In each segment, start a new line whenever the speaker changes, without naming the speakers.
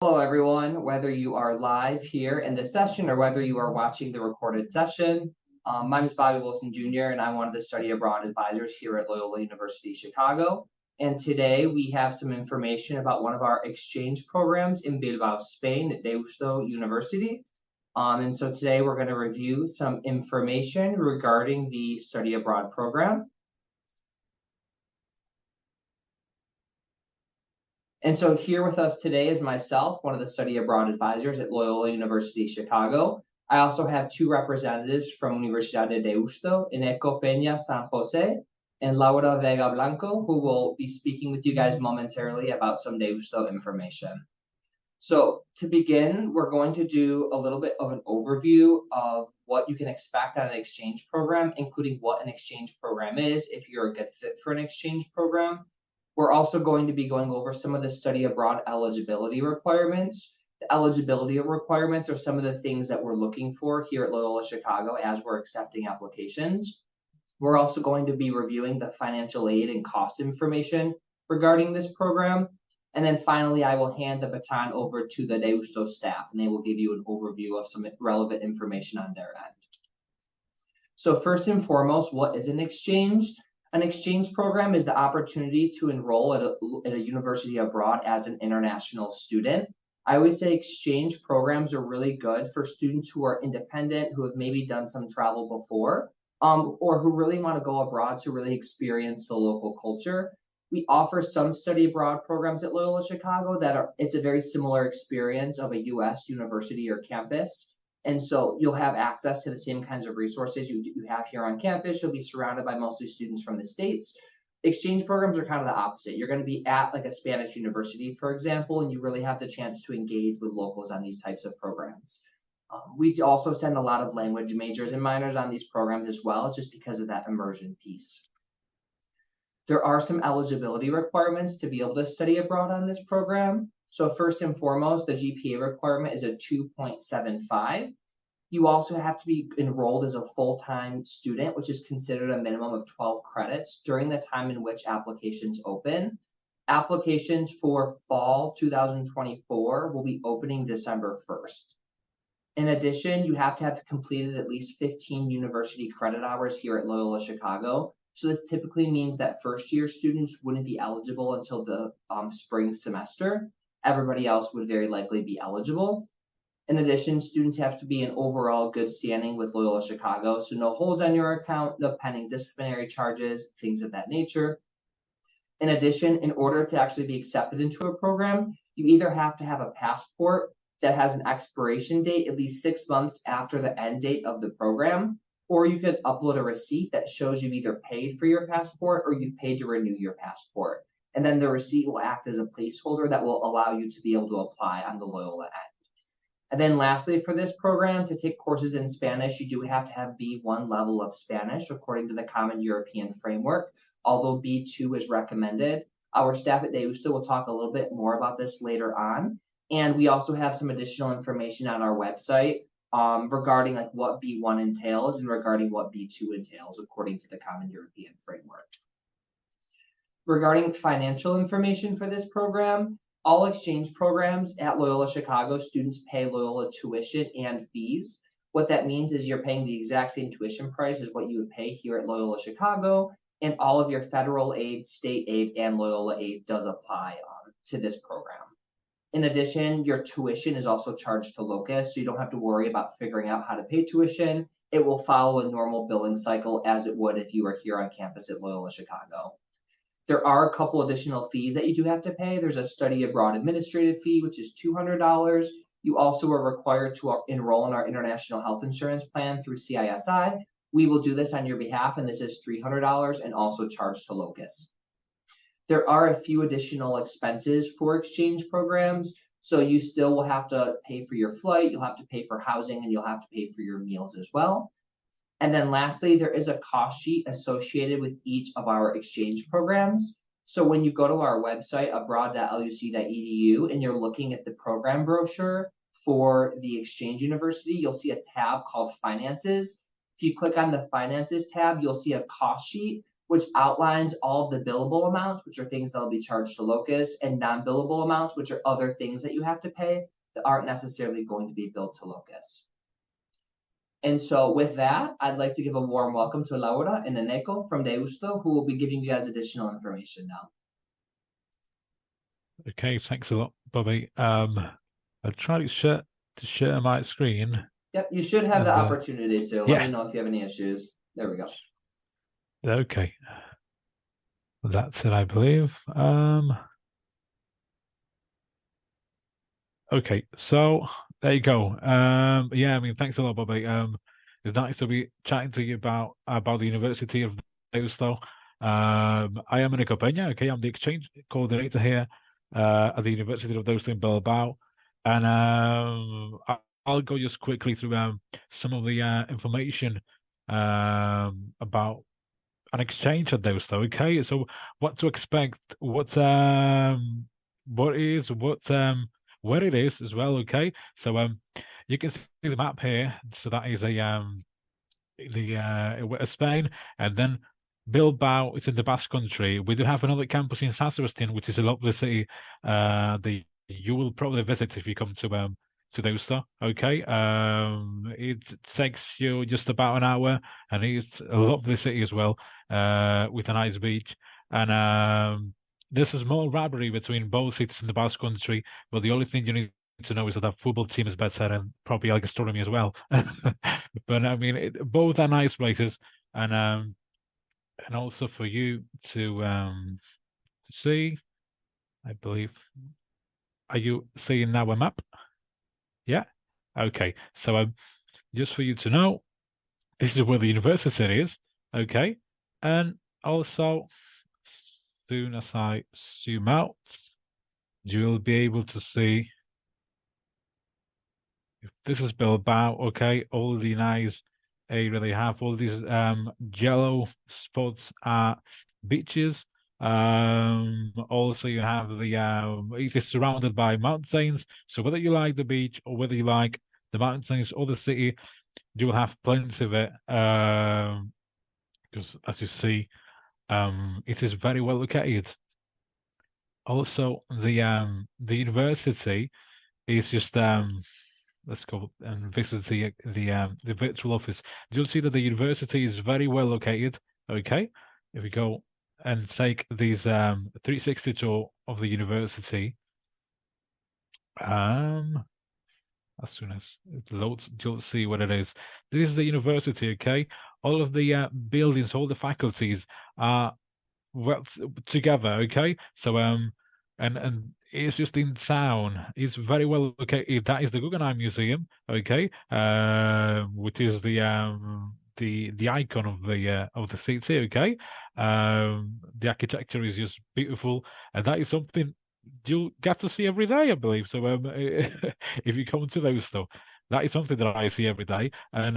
Hello, everyone, whether you are live here in this session or whether you are watching the recorded session. My name is Bobby Wilson Jr., and I'm one of the study abroad advisors here at Loyola University Chicago. And today we have some information about one of our exchange programs in Bilbao, Spain at Deusto University. And so today we're going to review some information regarding the study abroad program. And so here with us today is myself, one of the study abroad advisors at Loyola University Chicago. I also have two representatives from Universidad de Deusto, Eneko, Peña, San Jose, and Vega, Blanco, who will be speaking with you guys momentarily about some Deusto information. So to begin, we're going to do a little bit of an overview of what you can expect on an exchange program, including what an exchange program is, if you're a good fit for an exchange program. We're also going to be going over some of the study abroad eligibility requirements. The eligibility requirements are some of the things that we're looking for here at Loyola Chicago as we're accepting applications. We're also going to be reviewing the financial aid and cost information regarding this program. And then finally, I will hand the baton over to the Deusto staff, and they will give you an overview of some relevant information on their end. So first and foremost, what is an exchange? An exchange program is the opportunity to enroll at a university abroad as an international student. I always say exchange programs are really good for students who are independent, who have maybe done some travel before, or who really want to go abroad to really experience the local culture. We offer some study abroad programs at Loyola Chicago it's a very similar experience of a US university or campus. And so you'll have access to the same kinds of resources you have here on campus. You'll be surrounded by mostly students from the States. Exchange programs are kind of the opposite. You're going to be at like a Spanish university, for example, and you really have the chance to engage with locals on these types of programs. We also send a lot of language majors and minors on these programs as well, just because of that immersion piece. There are some eligibility requirements to be able to study abroad on this program. So first and foremost, the GPA requirement is a 2.75. You also have to be enrolled as a full-time student, which is considered a minimum of 12 credits during the time in which applications open. Applications for fall 2024 will be opening December 1st. In addition, you have to have completed at least 15 university credit hours here at Loyola Chicago. So this typically means that first-year students wouldn't be eligible until the spring semester. Everybody else would very likely be eligible. In addition, students have to be in overall good standing with Loyola Chicago, so no holds on your account, no pending disciplinary charges, things of that nature. In addition, in order to actually be accepted into a program, you either have to have a passport that has an expiration date at least 6 months after the end date of the program, or you could upload a receipt that shows you've either paid for your passport or you've paid to renew your passport. And then the receipt will act as a placeholder that will allow you to be able to apply on the Loyola end. And then lastly, for this program, to take courses in Spanish, you do have to have B1 level of Spanish according to the Common European Framework, although B2 is recommended. Our staff at Deusto will talk a little bit more about this later on. And we also have some additional information on our website regarding like what B1 entails and regarding what B2 entails according to the Common European Framework. Regarding financial information for this program, all exchange programs at Loyola Chicago, students pay Loyola tuition and fees. What that means is you're paying the exact same tuition price as what you would pay here at Loyola Chicago, and all of your federal aid, state aid, and Loyola aid does apply to this program. In addition, your tuition is also charged to Locus, so you don't have to worry about figuring out how to pay tuition. It will follow a normal billing cycle as it would if you were here on campus at Loyola Chicago. There are a couple additional fees that you do have to pay. There's a study abroad administrative fee, which is $200. You also are required to enroll in our international health insurance plan through CISI. We will do this on your behalf, and this is $300 and also charged to Locus. There are a few additional expenses for exchange programs. So you still will have to pay for your flight, you'll have to pay for housing, and you'll have to pay for your meals as well. And then lastly, there is a cost sheet associated with each of our exchange programs. So when you go to our website, abroad.luc.edu, and you're looking at the program brochure for the exchange university, you'll see a tab called Finances. If you click on the Finances tab, you'll see a cost sheet which outlines all of the billable amounts, which are things that'll be charged to Locus, and non-billable amounts, which are other things that you have to pay that aren't necessarily going to be billed to Locus. And so with that, I'd like to give a warm welcome to Laura and Eneko from Deusto, who will be giving you guys additional information now.
Okay, thanks a lot, Bobby. I'll try to share my screen.
Yep, you should have the opportunity to. Let me know if you have any issues. There we go.
Okay. That's it, I believe. Okay, so there you go. Yeah, I mean, thanks a lot, Bobby. It's nice to be chatting to you about the University of Deusto. I am Eneko Peña. Okay, I'm the exchange coordinator here at the University of Deusto in Bilbao, and I'll go just quickly through some of the information about an exchange at Deusto. Okay, so what to expect, where it is as well. Okay, so you can see the map here. So that is Spain, and then Bilbao is in the Basque Country. We do have another campus in San Sebastian, which is a lovely city. You will probably visit if you come to Deusto. Okay, it takes you just about an hour, and it's a lovely city as well, with a nice beach. And there's a small rivalry between both cities in the Basque Country, but the only thing you need to know is that the football team is better and probably like gastronomy as well. But I mean, both are nice places, and also for you to see, I believe. Are you seeing now a map? Yeah. Okay. So just for you to know, this is where the university is. Okay, and also, soon as I zoom out, you'll be able to see if this is Bilbao. Okay, all the nice area they have, all these yellow spots are beaches. Also you have the it is surrounded by mountains. So whether you like the beach or whether you like the mountains or the city, you will have plenty of it. Because as you see, it is very well located. Also, the university is just let's go and visit the virtual office. You'll see that the university is very well located. Okay, if we go and take these 360 tour of the university, as soon as it loads, you'll see what it is. This is the university. Okay, all of the buildings, all the faculties are well together. Okay, so and it's just in town. It's very well located. That is the Guggenheim Museum. Okay, which is the icon of the city. Okay, the architecture is just beautiful, and that is something you'll get to see every day, I believe. So if you come to those stuff, that is something that I see every day, and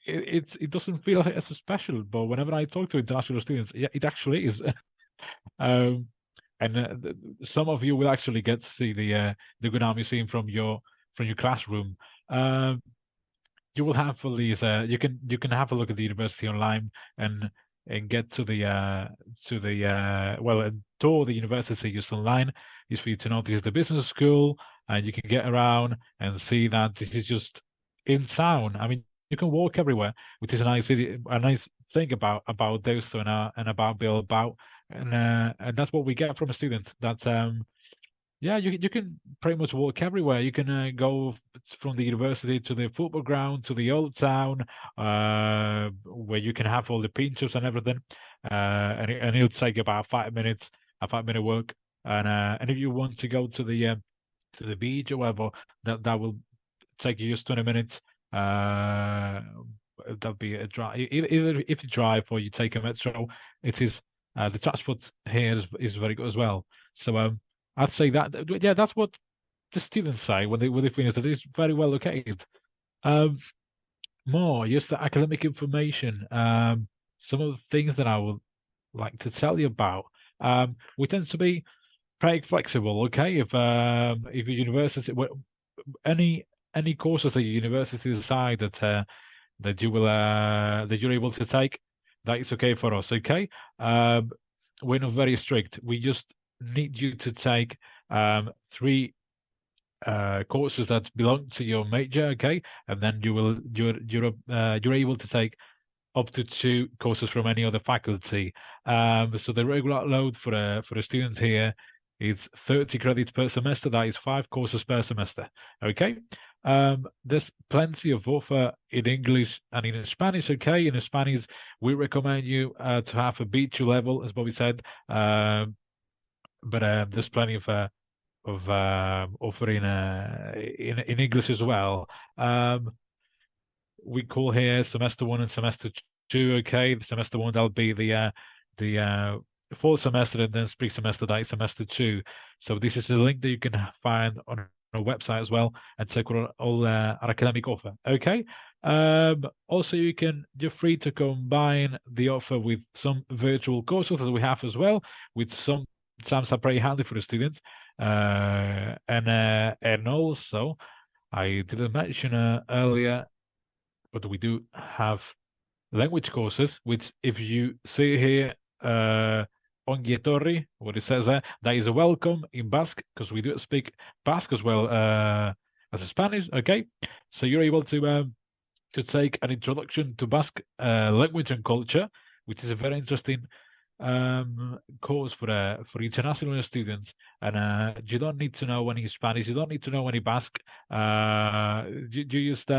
it doesn't feel like it's so special, but whenever I talk to international students, yeah, it actually is. um, and some of you will actually get to see the Guggenheim Museum from your classroom. You will have all these. You can have a look at the university online and get to the well, and tour the university just online. Is for you to know this is the business school, and you can get around and see that this is just in town. I mean, you can walk everywhere, which is a nice city, a nice thing about Deusto and about Bilbao, and that's what we get from a student. That's yeah, you can pretty much walk everywhere. You can go from the university to the football ground to the old town, where you can have all the pinchos and everything, and it'll take about 5 minutes, a 5 minute walk. And if you want to go to the beach or whatever, that will take you just 20 minutes. That'll be a drive. Either if you drive or you take a metro, it is the transport here is very good as well. So I'd say that yeah, that's what the students say when they finish that it's very well located. Um, More just the academic information. Some of the things that I would like to tell you about. We tend to be pretty flexible. Okay, if a university, any courses that your university decide that that you're able to take, that is okay for us. Okay, we're not very strict. We just need you to take three courses that belong to your major. Okay, and then you're able to take up to two courses from any other faculty. So the regular load for a student here is 30 credits per semester. That is 5 courses per semester. Okay. There's plenty of offer in English and in Spanish. Okay, in Spanish, we recommend you to have a B2 level, as Bobby said. But there's plenty of offer in English as well. We call here semester 1 and semester 2. Okay, the semester 1, that'll be the fall semester, and then spring semester, that is semester 2. So this is a link that you can find on our website as well, and check all our academic offer. Okay. Also, you're free to combine the offer with some virtual courses that we have as well, with some times are pretty handy for the students. And also, I didn't mention earlier, but we do have language courses, which if you see here Ongi what it says there, that is a welcome in Basque, because we do speak Basque as well as Spanish. Okay, so you're able to take an introduction to Basque language and culture, which is a very interesting course for international students. And you don't need to know any Spanish, you don't need to know any Basque. You just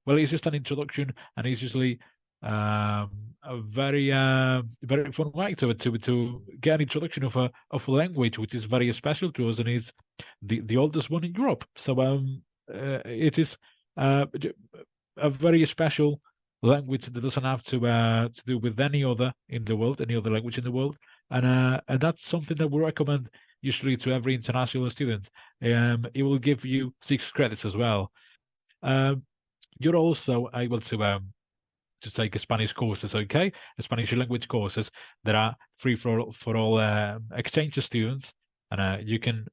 well, it's just an introduction, and it's usually a very very fun way to get an introduction of a language which is very special to us, and is the oldest one in Europe. So it is a very special language that doesn't have to do with any other in the world, any other language in the world, and that's something that we recommend usually to every international student. It will give you 6 credits as well. You're also able to take Spanish courses, okay? Spanish language courses that are free for all exchange students, and you can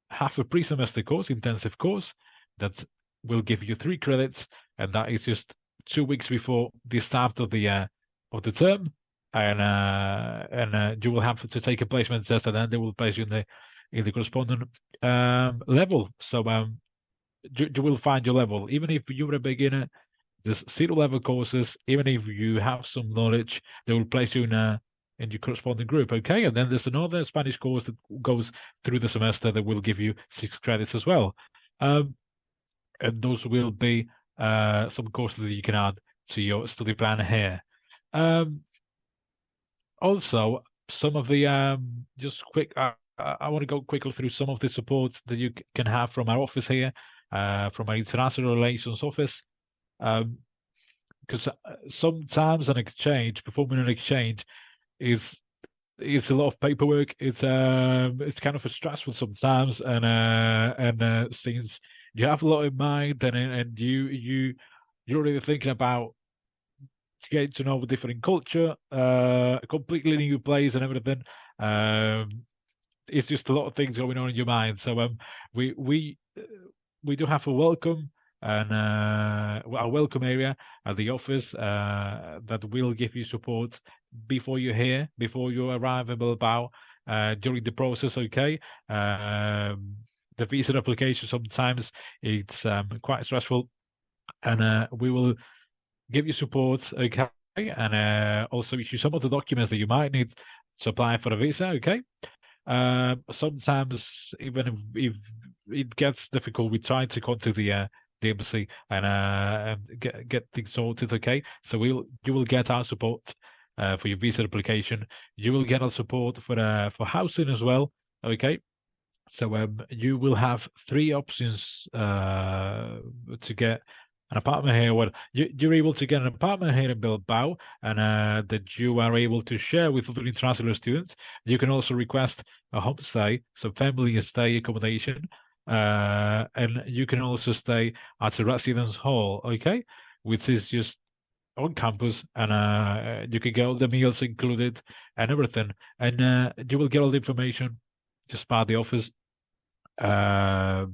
have a pre-semester course, intensive course, that will give you 3 credits, and that is just 2 weeks before the start of the term, and you will have to take a placement test, and then they will place you in the corresponding level. So you will find your level, even if you're a beginner. There's 0 level courses. Even if you have some knowledge, they will place you in your corresponding group. Okay, and then there's another Spanish course that goes through the semester that will give you 6 credits as well. And those will be some courses that you can add to your study plan here. Also, some of the just quick. I want to go quickly through some of the supports that you can have from our office here, from our international relations office. Because sometimes performing an exchange is a lot of paperwork. It's kind of stressful sometimes, and since you have a lot in mind, and you're really thinking about getting to know a different culture, a completely new place and everything. It's just a lot of things going on in your mind. So we do have a welcome and a welcome area at the office that will give you support before you're here, before you arrive in Bilbao, during the process. Okay. The visa application sometimes it's quite stressful, and we will give you support. Okay, and also issue some of the documents that you might need to apply for a visa. Okay. Sometimes even if it gets difficult, we try to contact the embassy and get things sorted. Okay, so you will get our support for your visa application. You will get our support for housing as well. Okay, so you will have 3 options to get an apartment here. Well, you're able to get an apartment here in Bilbao, and that you are able to share with other international students. You can also request a homestay, so family stay accommodation, and you can also stay at a residence hall, okay, which is just on campus, and you can get all the meals included and everything, and you will get all the information just by the office. And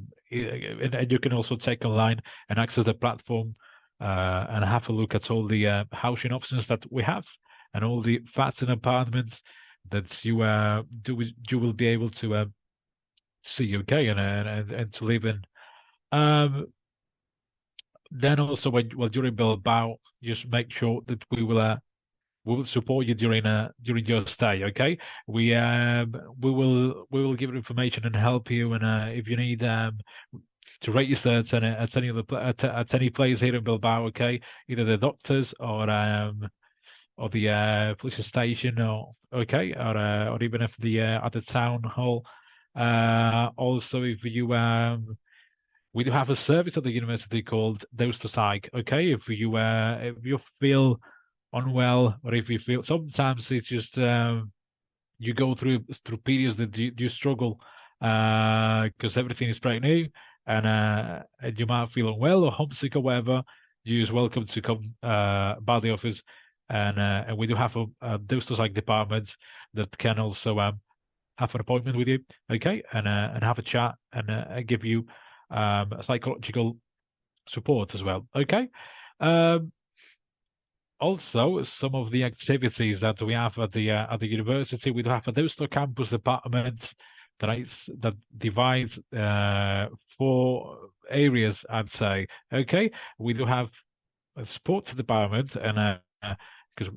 you can also check online and access the platform and have a look at all the housing options that we have. and all the flats and apartments that you will be able to see, okay, and to live in. Then also when during Bilbao, just make sure that we will support you during your stay, okay? We will give you information and help you, and if you need to register at any place here in Bilbao, okay, either the doctors or the police station, or okay, or even if the at the town hall. Also, if you we do have a service at the university called Deusto Psych, okay? If you feel unwell, or if you feel, sometimes it's just you go through periods that you struggle because everything is brand new, and you might feel unwell or homesick or whatever. You're welcome to come by the office, and we do have a Deusto Psych department that can also have an appointment with you, okay, and have a chat and give you psychological support as well, okay. Also, some of the activities that we have at the university, we do have a Deusto campus department that divides 4 areas, I'd say. Okay, we do have a sports department, and because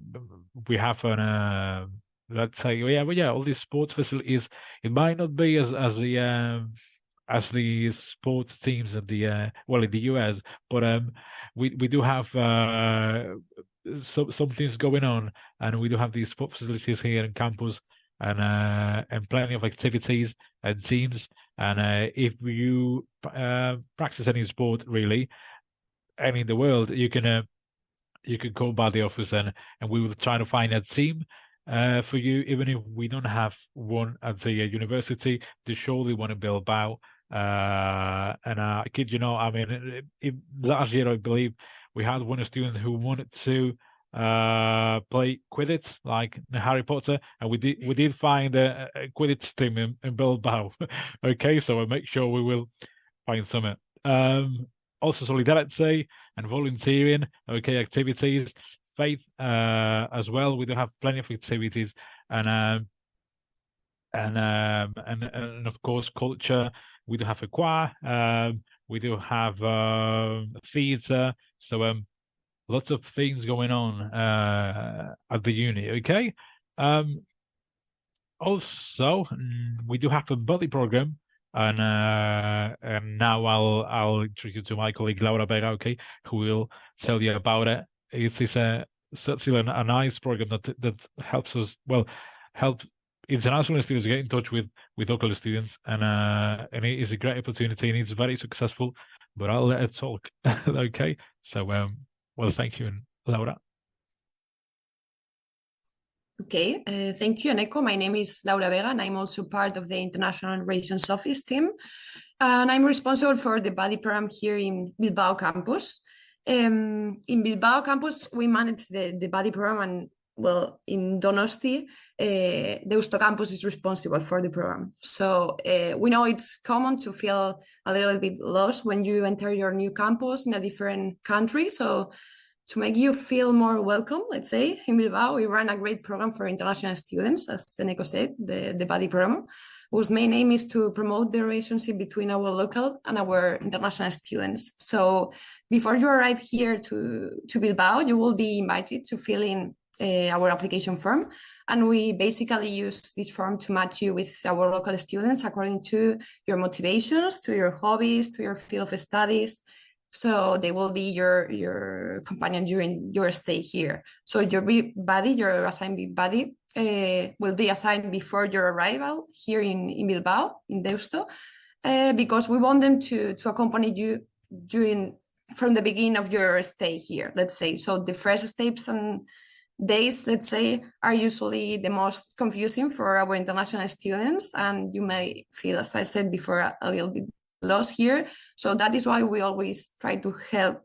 we have an let's say, yeah, all these sports facilities. It might not be as the sports teams in the in the US, but we do have some things going on, and we do have these sport facilities here in campus, and plenty of activities and teams. And if you practice any sport really, any in the world, you can go by the office, and we will try to find a team for you, even if we don't have one at the university. There's surely one in Bilbao. And I kid you not, I mean, last year I believe we had one student who wanted to play Quidditch like in Harry Potter, and we did find a Quidditch team in Bilbao. Okay, so I'll make sure we will find something. Also solidarity and volunteering, okay, activities, faith as well. We do have plenty of activities, and of course culture. We do have a choir. We do have theatre. So lots of things going on at the uni. Okay. Also, we do have a buddy program, and now I'll introduce you to my colleague Laura Vega, okay, who will tell you about it. It is such a nice program that helps us, help international students get in touch with local students, and it is a great opportunity, and it's very successful. But I'll let it talk. Okay, so thank you, Laura.
Okay, thank you, Eneko. My name is Laura Vega, and I'm also part of the International Relations Office team, and I'm responsible for the buddy program here in Bilbao campus. In Bilbao campus, we manage the buddy program, and in Donosti, Deusto campus is responsible for the program. So we know it's common to feel a little bit lost when you enter your new campus in a different country. So to make you feel more welcome, let's say, in Bilbao, we run a great program for international students, as Eneko said, the buddy program, whose main aim is to promote the relationship between our local and our international students. So before you arrive here to Bilbao, you will be invited to fill in our application form, and we basically use this form to match you with our local students according to your motivations, to your hobbies, to your field of studies. So they will be your companion during your stay here. So your assigned big buddy, will be assigned before your arrival here in Bilbao, in Deusto, because we want them to accompany you from the beginning of your stay here, let's say. So the first steps and days, let's say, are usually the most confusing for our international students, and you may feel, as I said before, a little bit lost here. So that is why we always try to help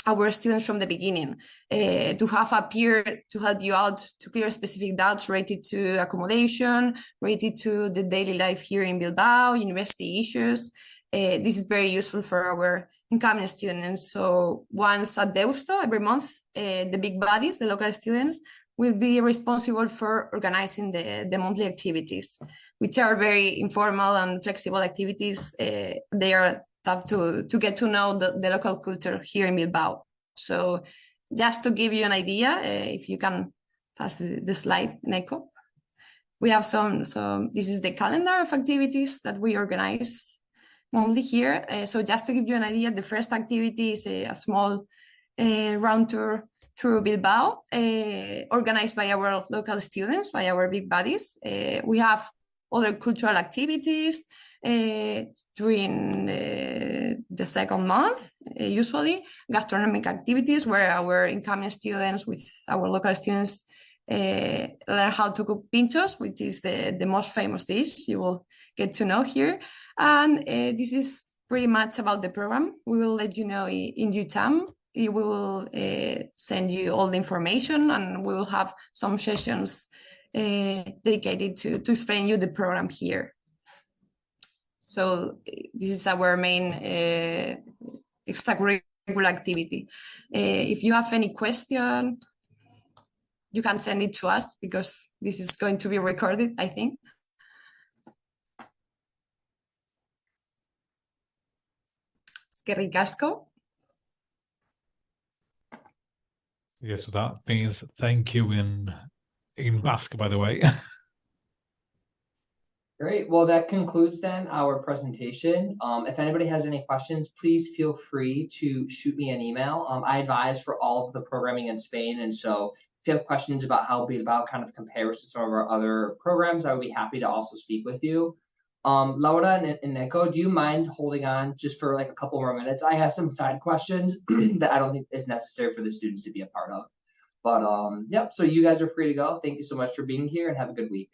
our students from the beginning, to have a peer to help you out, to clear specific doubts related to accommodation, related to the daily life here in Bilbao, university issues. This is very useful for our incoming students. So once at Deusto, every month, the big buddies, the local students, will be responsible for organizing the monthly activities, which are very informal and flexible activities. They are tough to get to know the local culture here in Bilbao. So just to give you an idea, if you can pass the slide, Eneko. We have this is the calendar of activities that we organize monthly here. So just to give you an idea, the first activity is a small round tour through Bilbao, organized by our local students, by our big buddies. We have other cultural activities during the second month, usually gastronomic activities where our incoming students with our local students learn how to cook pinchos, which is the most famous dish you will get to know here. And this is pretty much about the program. We will let you know in due time. We will send you all the information, and we will have some sessions dedicated to explain you the program here. So this is our main extracurricular activity. If you have any question, you can send it to us because this is going to be recorded, I think. Eskerrik asko.
Yes, so that means thank you in Basque, by the way.
Great. Well, that concludes then our presentation. If anybody has any questions, please feel free to shoot me an email. I advise for all of the programming in Spain, and so if you have questions about how Bilbao kind of compares to some of our other programs, I would be happy to also speak with you. Laura and Eneko, do you mind holding on just for like a couple more minutes? I have some side questions that I don't think is necessary for the students to be a part of. But yep, so you guys are free to go. Thank you so much for being here and have a good week.